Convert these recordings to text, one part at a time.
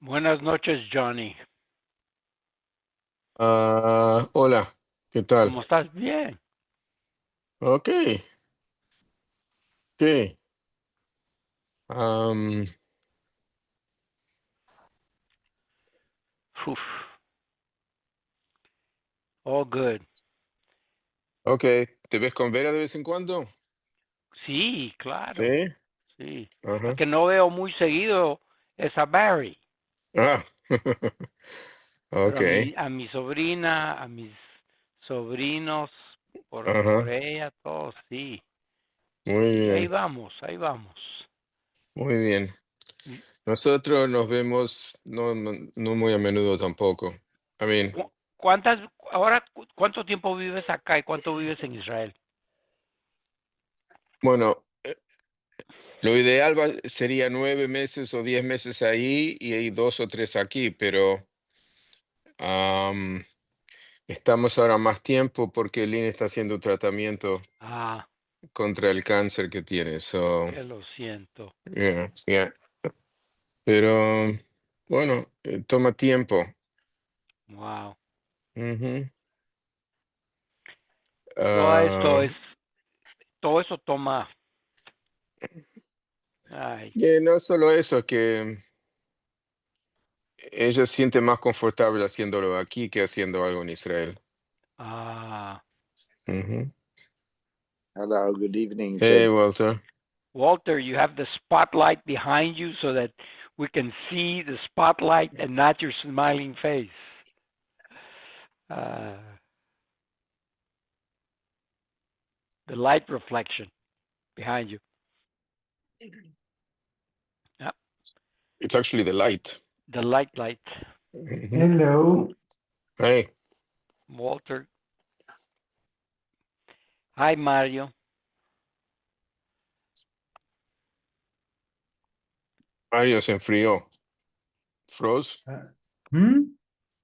Buenas noches, Johnny. Hola, ¿qué tal? ¿Cómo estás? Bien. Ok, ok. am, Uf, all good. ok, ¿te ves con Vera de vez en cuando? Sí, claro. Sí, Sí. La ajá. que no veo muy seguido es a Barry, Ah, pero ok, a mi sobrina, a mis sobrinos, por ajá. ella, todos, sí. Muy Y ahí bien, vamos, ahí vamos. muy bien. Y Nosotros nos vemos no muy a menudo tampoco. I mean, ¿Cuántas, ahora, cuánto tiempo vives acá y cuánto vives en Israel? bueno, lo ideal sería 9 meses o 10 meses ahí y hay 2 o 3 aquí, pero am, estamos ahora más tiempo porque Lynn está haciendo tratamiento Ah, contra el cáncer que tiene. So, que lo siento. yeah, yeah. Pero bueno, toma tiempo. Wow. Ujú. Todo esto Ah, es, todo eso toma, ay, y no solo eso, que ella se siente más confortable haciéndolo aquí que haciendo algo en Israel. ah. Ujú. Hello, good evening, Hey, Ted. Walter. Walter, you have the spotlight behind you so that we can see the spotlight and not your smiling face. Uh, the light reflection behind you. Yep, It's actually the light. the light. Mhm. Hello. Hey, Walter. Hi, Mario. Mario se enfrió. Froze? Uh, hmm?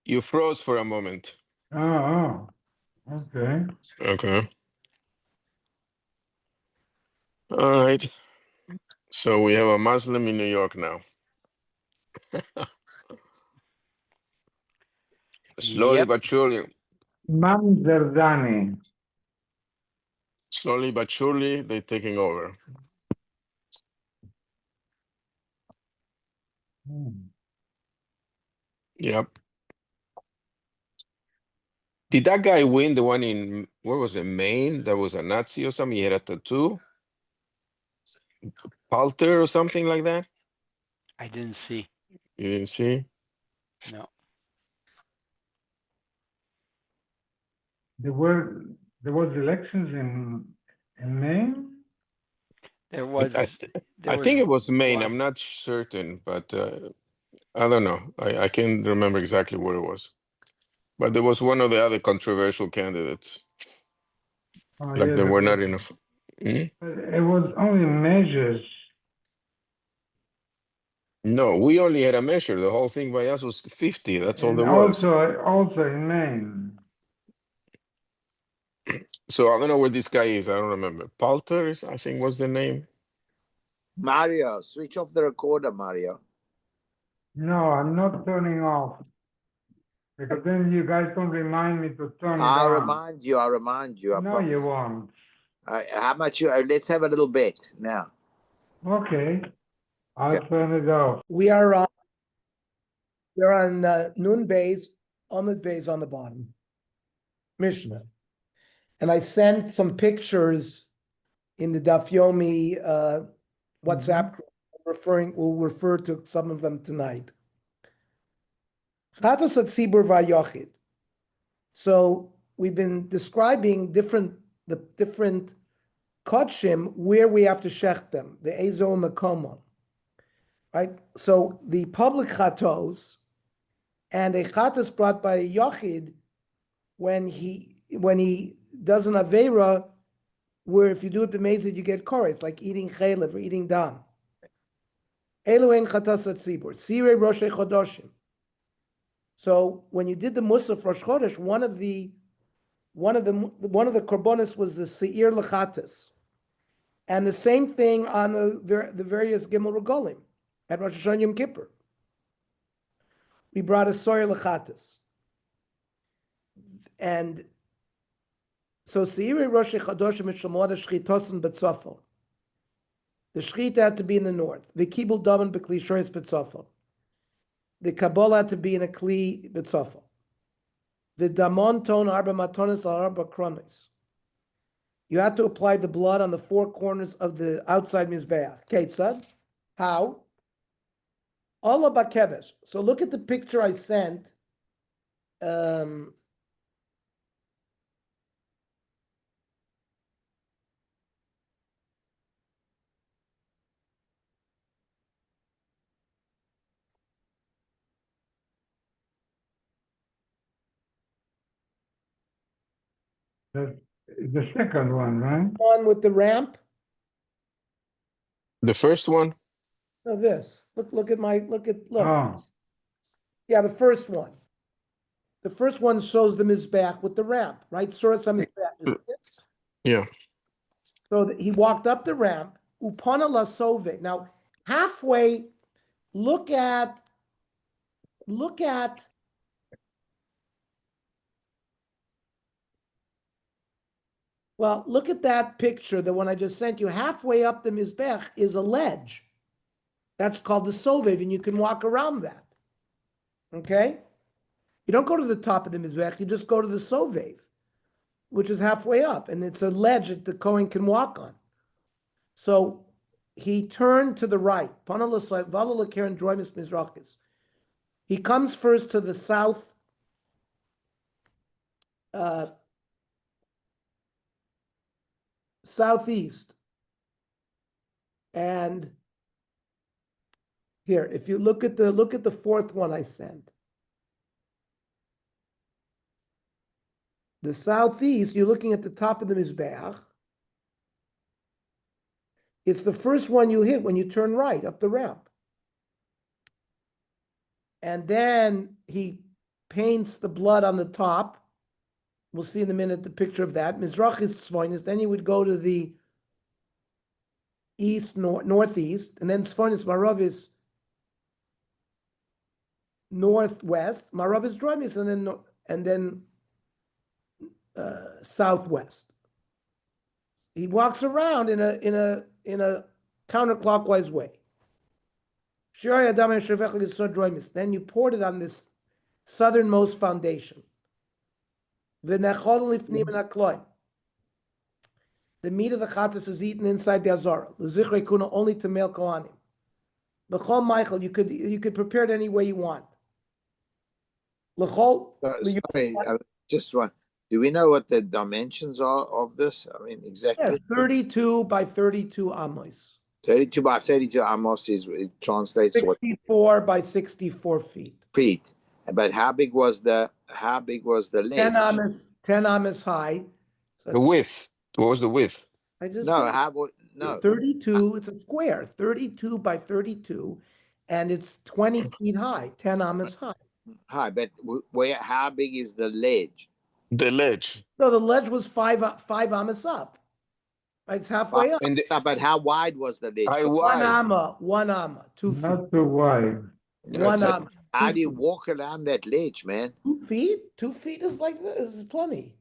You froze for a moment. Oh, okay. Okay. All right. So we have a Muslim in New York now. Slowly Yep. but surely. Imam Zerdani. Slowly but surely, they're taking over. Hmm. Yep. Did that guy win the one in, where was it, Maine? That was a Nazi or something. He had a tattoo. Palter or something like that. I didn't see. You didn't see? No. There were there was elections in Maine. There I, was I, th- there I was think it was Maine. blood. I'm not certain, but I don't know. I can't remember exactly what it was. But there was one of the other controversial candidates. Oh Like yeah, they that were was. not enough. Hmm? It was only measures, No, we only had a measure. The whole thing by us was 50. That's all and there was. also in Maine. So I don't know where this guy is. I don't remember. Palter, I think was the name. Mario, switch off the recorder, Mario. No, I'm not turning off because then you guys don't remind me to turn it I'll on. remind you. I'll remind you. I No, you promise. won't. How much you? Let's have a little bet now. Okay, I'll Okay. turn it off. We're on Nun Bays, Amud Bays on the bottom, Mishnah. And I sent some pictures in the Daf Yomi WhatsApp group. We'll refer to some of them tonight. Chatos at Tzibur Vayochid. So we've been describing the different kodshim where we have to shech them, the Ezo Makomon, right? So the public chatos and a chatos brought by a yochid when he does an avera, where if you do it b'mezid you get korah, like eating chaylev or eating dam. Elohein chatas atzibur, sirei roshei chodoshim. So when you did the musaf rosh chodesh, one of the korbanos was the seir lechatas, and the same thing on the various gimel regalim at Rosh Hashanah Yom Kippur. we brought a soyer lechatas. And so Seiri Rosh Chadoshim Mishamot Shchitosim Betzofel. The Shchita had to be in the north. The Kibul Daman Bekli Shoris Betzofel. The Kabbalah had to be in a Kli Betzofel. The Damon Ton Arba Matonis Arba Kronis. You had to apply the blood on the four corners of the outside Mizbeach. Ketzad? How? Allah Bakevesh. So look at the picture I sent. The second one, right? One with the ramp. The first one? No, this. Look. Oh, Yeah, the first one. The first one shows the Mizbeach with the ramp, right? Surah Mizbeach is this. Yeah. So he walked up the ramp. Upana la sove. Now, halfway, look at. Well, look at that picture, the one I just sent you. Halfway up the Mizbech is a ledge. That's called the Sovev, and you can walk around that. Okay? You don't go to the top of the Mizbech, you just go to the Sovev, which is halfway up, and it's a ledge that the Kohen can walk on. So he turned to the right. He comes first to the south. Southeast. And here, if you look at the fourth one I sent. The southeast, you're looking at the top of the Mizbeach. It's the first one you hit when you turn right up the ramp. And then he paints the blood on the top. We'll see in a minute the picture of that. Mizrach is Tzvonis. Then you would go to the east, northeast, and then Tzvonis, Marav is northwest. Marav is Dromis, and then southwest. He walks around in a counterclockwise way. Then you poured it on this southernmost foundation. The meat of the chatas is eaten inside the azara. Only to male kohanim. B'chol Michael, you could prepare it any way you want. Sorry, just one. Do we know what the dimensions are of this? I mean, exactly. Yeah, 32 by 32 amos. 32 by 32 amos it translates 64 by 64 feet. Feet. But how big was the ledge? 10 amos high. So The width. What was the width? I just No. 32. It's a square. 32 by 32, and it's 20 feet high. 10 amos high. Hi, but how big is the ledge? The ledge. No, the ledge was five amos up. Right, it's halfway up. But how wide was the ledge? One amma, 2 feet. not too wide. One amma. How do you walk around that ledge, man? 2 feet? 2 feet is like this. This is plenty.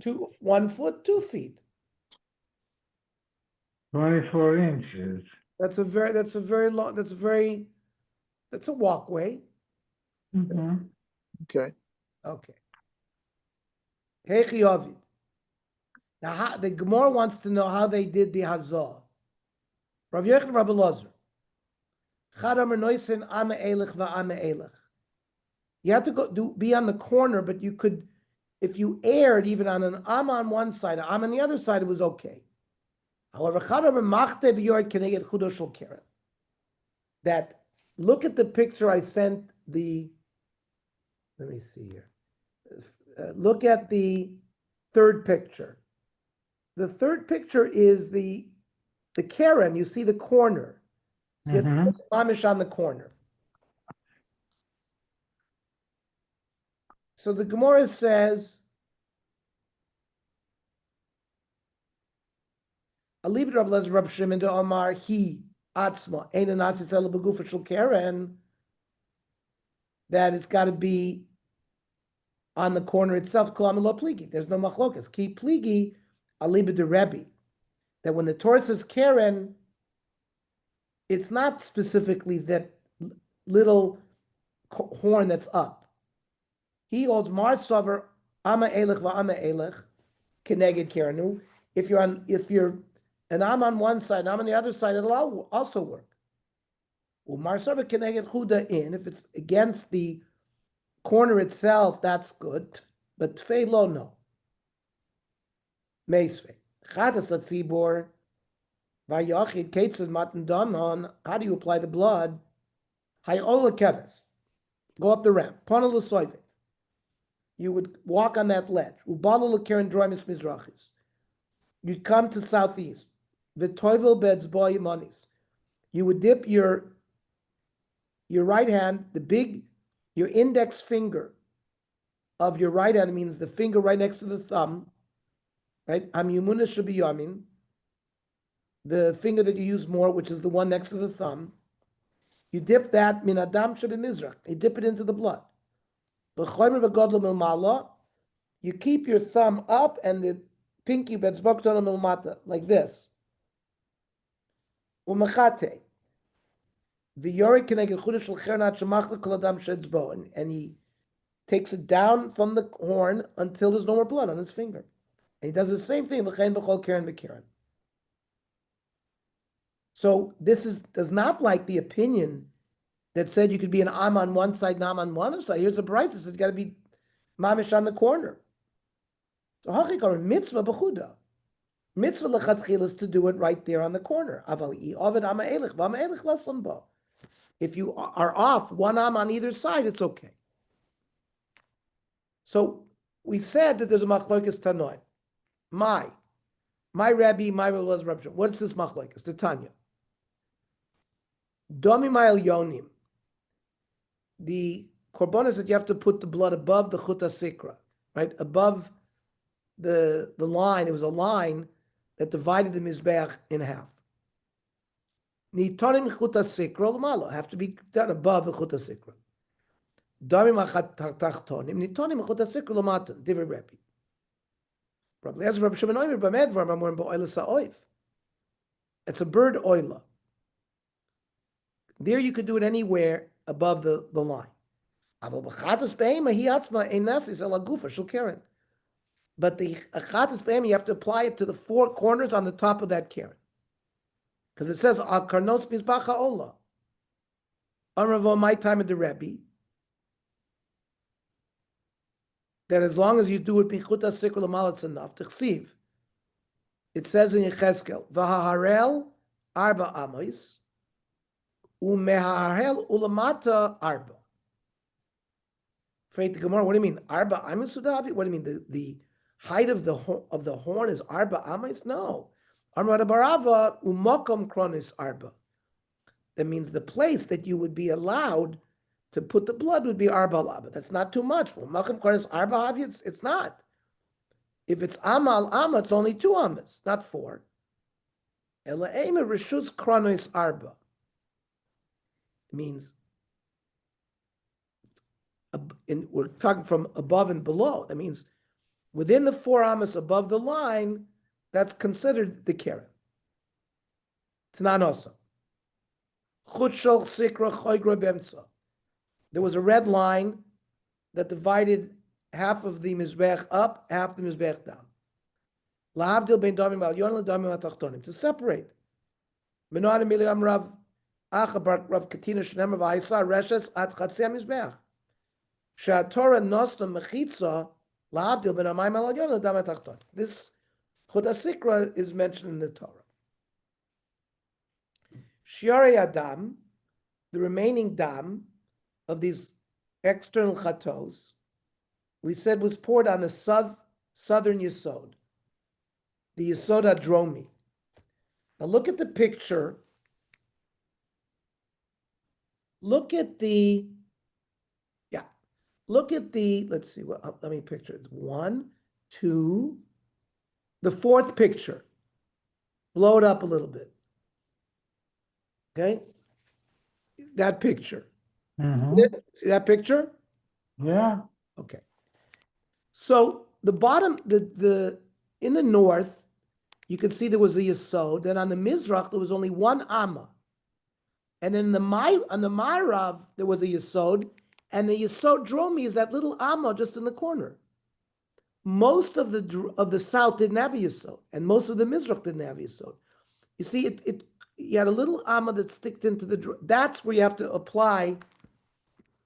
1 foot, 2 feet. 24 inches. That's a walkway. Mm-hmm. Okay. Okay. Hey, Chiovid. Now, the Gemara wants to know how they did the Hazah. Rav Yochanan, Rabbi Lazar. You have to be on the corner, but you could, if you erred even on an am on one side, am on the other side, it was okay. However, that look at the picture I sent let me see here. Look at the third picture. The third picture is the Karen. You see the corner. So you have to put Amish on the corner. So the Gemara says, Alib Rab Lezer Rab Shimon de Omar He Atzma Ein Nasis El Begufa Shel Karen. that it's got to be on the corner itself. Kolam lo pligi. There's no machlokas. Ki pligi aliba de Rebbe. That when the Torah says Karen, it's not specifically that little horn that's up. He holds Mar Sover Ama Elech va'Ama Elech Keneged Keranu. If you're an Am on one side and Am on the other side, it'll also work. Mar Sover Keneged Chuda in. If it's against the corner itself, that's good. But Tfei lo no. Meisvei. Chatas atzibor. Vayachid Ketzad Matan Damon. How do you apply the blood? Hayola Keves. Go up the ramp. Panel Soive. You would walk on that ledge. Ubala Karen Droimis Mizrachis. You'd come to southeast. The Toivel beds boy monis. You would dip your right hand, your index finger of your right hand means the finger right next to the thumb, right? Am Yumuna Shabiyamin. The finger that you use more, which is the one next to the thumb, you dip that min adam mizrach. You dip it into the blood. You keep your thumb up and the pinky like this. And he takes it down from the horn until there's no more blood on his finger. And he does the same thing. So this does not like the opinion that said you could be an Am on one side and Am on one other side. Here's a price that says you got to be mamish on the corner. So hachikar mitzvah b'chuda. Mitzvah lechatchil is to do it right there on the corner. If you are off one Am on either side, it's okay. So we said that there's a machlokes tanoim. My Rabbi, my Rabbi was Rabbi. What's this machlokes? The Tanya. Domi ma'el yonim. The korban is that you have to put the blood above the chuta sikra, right? Above the line. There was a line that divided the mizbeach in half. Nitonim chuta sikra l'malo. Have to be done above the chuta sikra. Domi ma'chat tachtonim. Nitonim chuta sikra l'matan. Divrei Rebbe. It's a bird oila. There you could do it anywhere above the line. But the achatas be'em, you have to apply it to the four corners on the top of that keren. Because it says, Al karnos mizbacha ola. Amravo, my time at the Rebbe, that as long as you do it bichuta sikra l'mal, it's enough. T'chsiv. It says in Yechezkel, v'haharel arba amos, u'meharel ulamata arba. Afraid to Gemara, what do you mean? Arba amos udavi? What do you mean? The height of the horn is arba amos? No. Amrada barava u'mokom kronis arba. That means the place that you would be allowed to put the blood would be arba laba. That's not too much. For Malcolm Karnas arba havi, it's not. If it's amal amma, it's only 2 amas, not 4. Ela ema rishus kronos arba. Means we're talking from above and below. That means within the 4 amas above the line, that's considered the keren. It's not also. Chutshal sikra choigra bemtza. There was a red line that divided half of the mizbech up, half the mizbech down. Lahavdil ben damim al yon ledamim atachtonim, to separate. Menon emiliam rav achabar rav katina shenem v'ayisa reshes at chatzei mizbech. She'atorah nosna mechitza lahavdil ben amayim al yon ledamim atachtonim. This chut sikra is mentioned in the Torah. Shiarei adam, the remaining dam of these external chatos, we said was poured on the southern yesod, the yesod hadromi. Now look at the picture. Look at the, let's see, let me picture it. 1, 2, the 4th picture. Blow it up a little bit. Okay? That picture. See that picture? Yeah. Okay. So the bottom, the in the north, you can see there was a yesod. Then on the mizrach there was only one amma, and then on the ma'arav there was a yesod, and the yesod dromi is that little amma just in the corner. Most of the south didn't have a yesod, and most of the mizrach didn't have a yesod. You see, you had a little amma that sticked into the. That's where you have to apply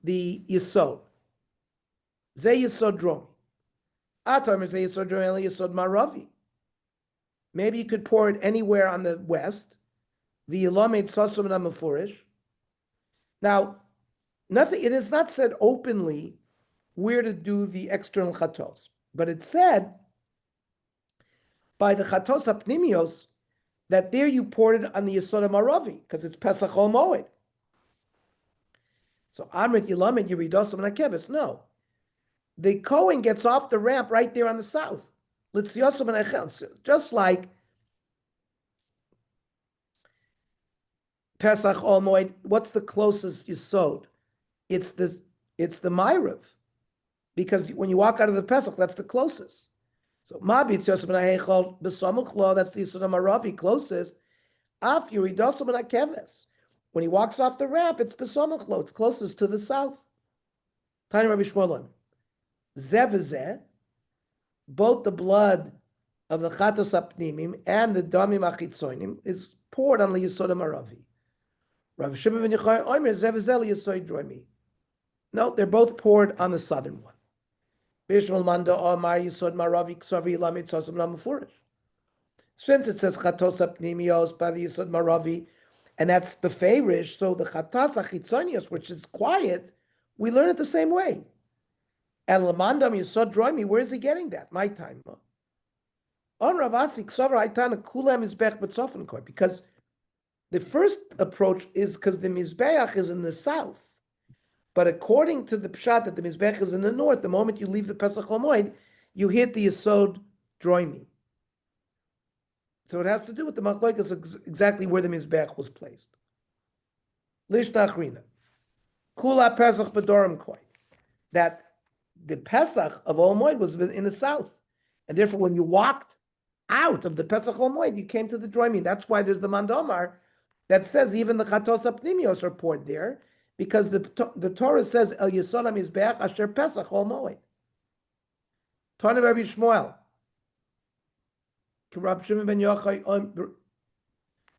the yesod. Ze yesod dromi. Atam is yesod dromi, yesod maravi. Maybe you could pour it anywhere on the west. V'yilamed sasum namafurish. Now, nothing. It is not said openly where to do the external chatos, but it said by the chatos apnimios that there you poured it on the yesod maravi because it's Pesach Ol Moed. So Amrit Yilamed Yeridosam Nakevis. No, the Kohen gets off the ramp right there on the south. Litziosam Nachel, just like Pesach Ol Moed. What's the closest yesod? It's the Ma'ariv, because when you walk out of the Pesach, that's the closest. So Mabit Yosef Nahechol B'Samuch Lo, that's the Yisod Maravi closest. Af Yeridosam Nakevis. When he walks off the ramp, it's B'Samuch Lo, it's closest to the south. Tani Rabbi Shmuel, Zeh both the blood of the Chatos Apnimim and the Damim Achitzonim is poured on the Yisod Maravi. Rav Shimon ben Yochai Omer Zeh Yisod Droimi. No, they're both poured on the southern one. Bishmal Manda Omar Yisod Maravi Ksavi Lamit Sosam Namufurish. Since it says Chatos Apnimios by the Yisod Maravi, and that's beferish, so the Chatas Achitzonios, which is quiet, we learn it the same way. And Lamandam Yisod Droimi, where is he getting that? My time. On Ravasi Ksavar Aitana Kulam Mizbech B'Tzofen Koi, because the first approach is because the Mizbeach is in the south. But according to the Pshat that the Mizbech is in the north, the moment you leave the Pesach Hamoed, you hit the Yesod Droimi. So it has to do with the Machlokes exactly where the Mizbech was placed. Lishna Achrina. Kula Pesach B'Dorim Koi. That the Pesach of Hamoed was in the south. And therefore, when you walked out of the Pesach Hamoed, you came to the Droimi. That's why there's the Mandomar that says even the Chatos Apnimios are poured there, because the Torah says El Yisod HaMizbeach Asher Pesach Ol Moed. Tana Rabbi Shmuel. Rab Shimon ben Yochai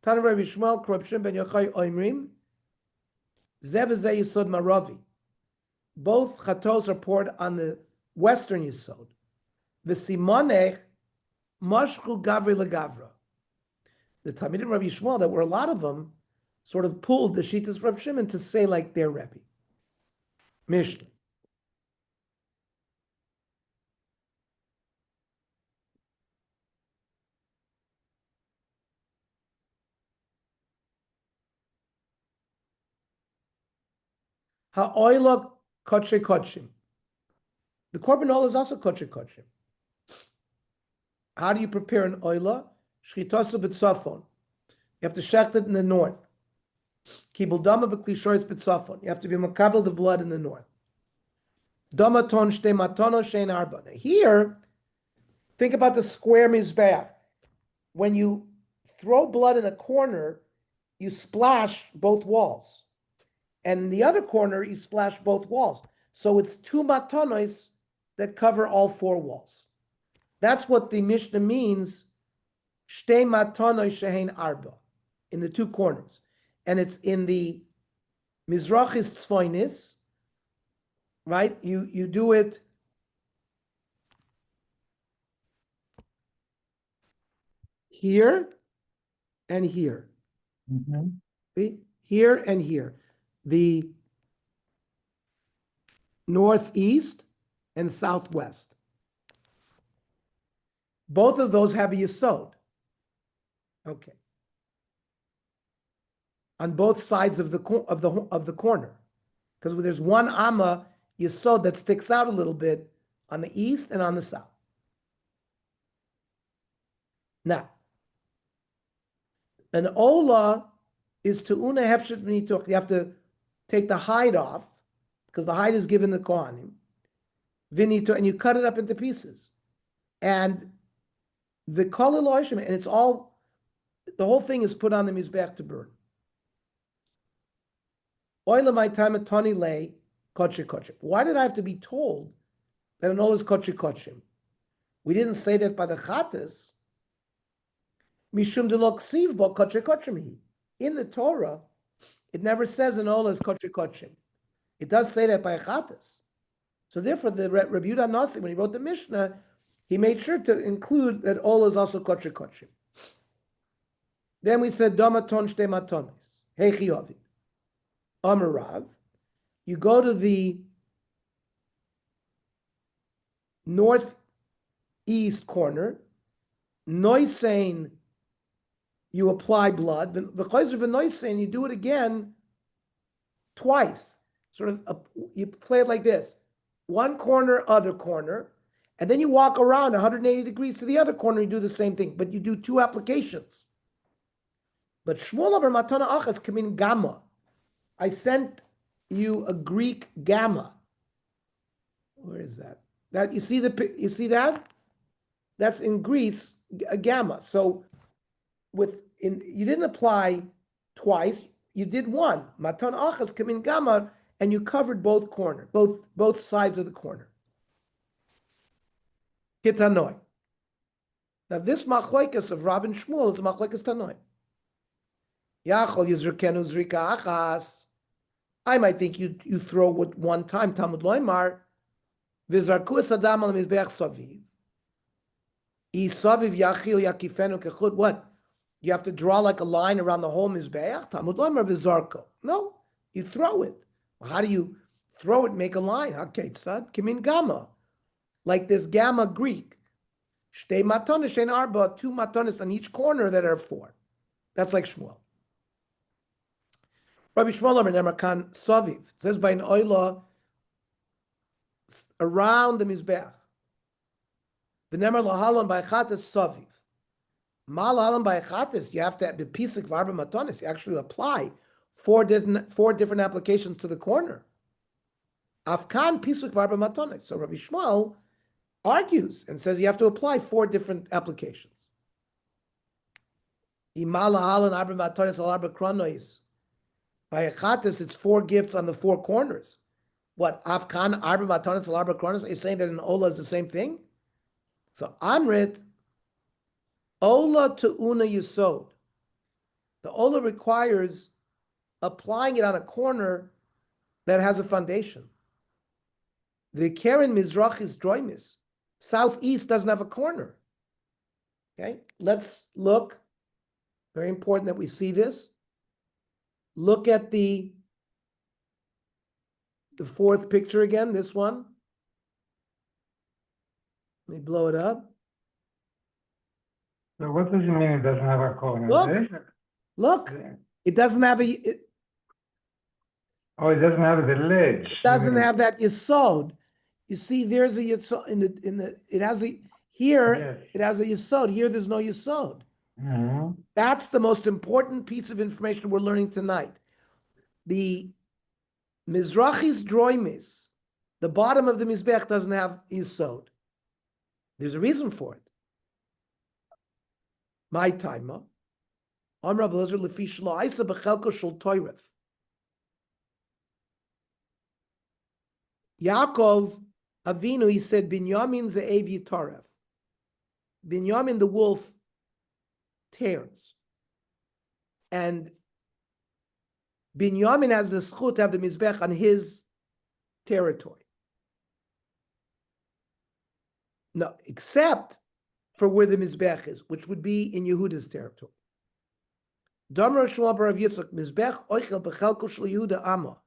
Tana Rabbi Shmuel Rab Shimon ben Yochai Oimrim Zev Zeh Yisod Maravi. Both Chatos are poured on the western Yisod. V'simonech Mashchu Gavri LeGavra. The Talmidim Rabbi Shmuel, that were a lot of them, sort of pulled the Shitas Rab Shimon to say like their Rebbe. Mishnah. Ha'oila kodshe kodshim. The korban oil is also kodshe kodshim. How do you prepare an oila? Shchitasu b'tzafon. You have to shecht it in the north. Kibul dama b'klishoris b'tzafon. You have to be makabel the blood in the north. Dama ton shte matono shein arba. Now here, think about the square mizbeach. When you throw blood in a corner, you splash both walls. And in the other corner, you splash both walls. So it's two matonos that cover all four walls. That's what the Mishnah means, shtei matonos shehein arba, in the two corners. And it's in the Mizrachis Tzfoinis, right? You do it here and here. See? Here and here. The northeast and southwest. Both of those have a yesod. Okay. On both sides of the corner, because there's one amma yesod that sticks out a little bit on the east and on the south. Now, an ola is to una hefshet v'nituch. You have to take the hide off, because the hide is given the Kohanim, vinito, and you cut it up into pieces. And the kolel oishim, and it's all, the whole thing is put on the mizbeach to burn. Oila my time at Tony lay koche koche. Why did I have to be told that an oil is koche kochim? We didn't say that by the chatas. Mishum de lo ksiv bo koche kochim. In the Torah, it never says an oil is koche kochim. It does say that by chatas. So therefore, the Rabbi Yehuda Nasi, when he wrote the Mishnah, he made sure to include that oil is also koche kochim. Then we said domaton shte matonis hechi ovi amarav. You go to the northeast corner. Noisein, you apply blood. The chayzer v'noisein, you do it again twice. Sort of, you play it like this: one corner, other corner, and then you walk around 180 degrees to the other corner. You do the same thing, but you do two applications. But Shmuel Amar Matana Achas Kamin Gamma. I sent you a Greek gamma. Where is that? That you see that? That's in Greece, a gamma. So you didn't apply twice, you did one. Matan achas kamin gamma, and you covered both sides of the corner. Kitanoi. Now this machlokes of Rav and Shmuel is a machlokes tanoi. Yachol yizrikenu zrika achas. I might think you throw it one time. Talmud loymar v'zarku es adam al mizbeach saviv. Isaviv yachil yakifenu kechut. What? You have to draw like a line around the whole mizbeach. Talmud loymar v'zarko. No, you throw it. Well, how do you throw it? Make a line. Okay, tzad kimin gamma, like this gamma Greek. Shtei matonis shein arba, two matonis on each corner that are four. That's like Shmuel. Rabbi Shmuel Amar Nemar Kan Saviv. It says by an oila around the mizbeach. The Nemar lahalan by chatas Saviv. Ma lahalan by chatas. You have to be pisik varba matonis. You actually apply four different applications to the corner. Afkan pisuk varba matonis. So Rabbi Shmuel argues and says you have to apply four different applications. Ima lahalan arba matonis al arba kronois. By Achatis, it's four gifts on the four corners. What? Afkan, Arba, Matanis, Arba, Kronos? Are you saying that in Ola is the same thing? So Amrit, Ola to Una Yisod. The Ola requires applying it on a corner that has a foundation. The Keren Mizrach is Droimis. Southeast doesn't have a corner. Okay, let's look. Very important that we see this. Look at the fourth picture again, this one. Let me blow it up. So what does it mean it doesn't have a corner? Look, it doesn't have it doesn't have the ledge. doesn't have that yesod. You see, there's a yesod it has a here. Yes. It has a yesod. Here, there's no yesod. Mm-hmm. That's the most important piece of information we're learning tonight. The Mizrachi's droimis, the bottom of the Mizbech doesn't have yesod. There's a reason for it. My taima. Amr Abelazar lefi shlo isa bechelko shel toiref. Yaakov Avinu, he said, Binyamin ze'ev yitaref. Binyamin, the wolf, tears. And Binyamin has the schut to have the mizbech on his territory. No, except for where the mizbech is, which would be in Yehuda's territory. Damar Shmuel bar Rav Yitzchak mizbech oichel bechelko shel Yehuda Amma.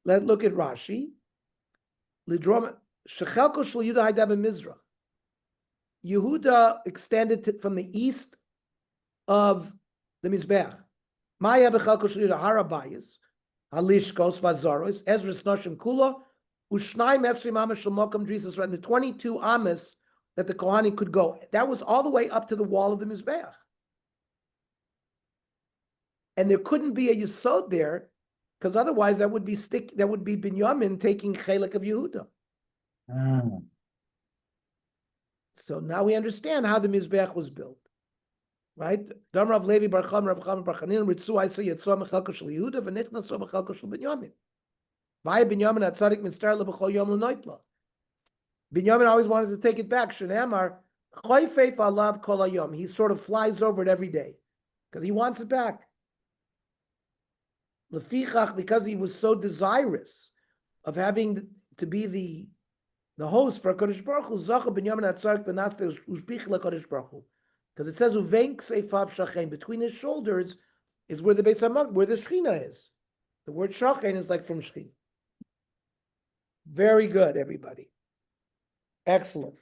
Let's look at Rashi. Lidrom shechelko shel Yehuda hayda b'mizrach. Yehuda extended from the east of the Mizbeach. Maya bechalko shel Yehuda harabayis, halishkos vazaros, Ezras noshim kula, ushnayim esrim amas shel mokam drisas. And the 22 amas that the Kohanim could go. That was all the way up to the wall of the Mizbeach. and there couldn't be a Yesod there, because otherwise that would be Binyamin taking Chelek of Yehuda. So now we understand how the Mizbeach was built. Right? Dam Rav Levi Bar Cham Rav Cham Bar Chanin Ritzu I say Yitzom Mechalka Shel Yehuda v'Nichnas So Mechalka Shel Binyamin. Vaya Binyamin Atzadik Minstar LeBechol Yom L'Noitla. Binyamin always wanted to take it back. Shenamar Choyfeif Alav Kol Hayom. He sort of flies over it every day because he wants it back. Lefichach, because he was so desirous of having to be the host for Kodesh Baruch Hu. Zacha Binyamin Atzadik Benafte Ushbich LeKodesh Baruch Hu. Because it says Uvenk Seifav Shachen, between his shoulders is where the Beis Hamikdash, where the Shechina is. The word Shachen is like from Shechina. Very good, everybody. Excellent.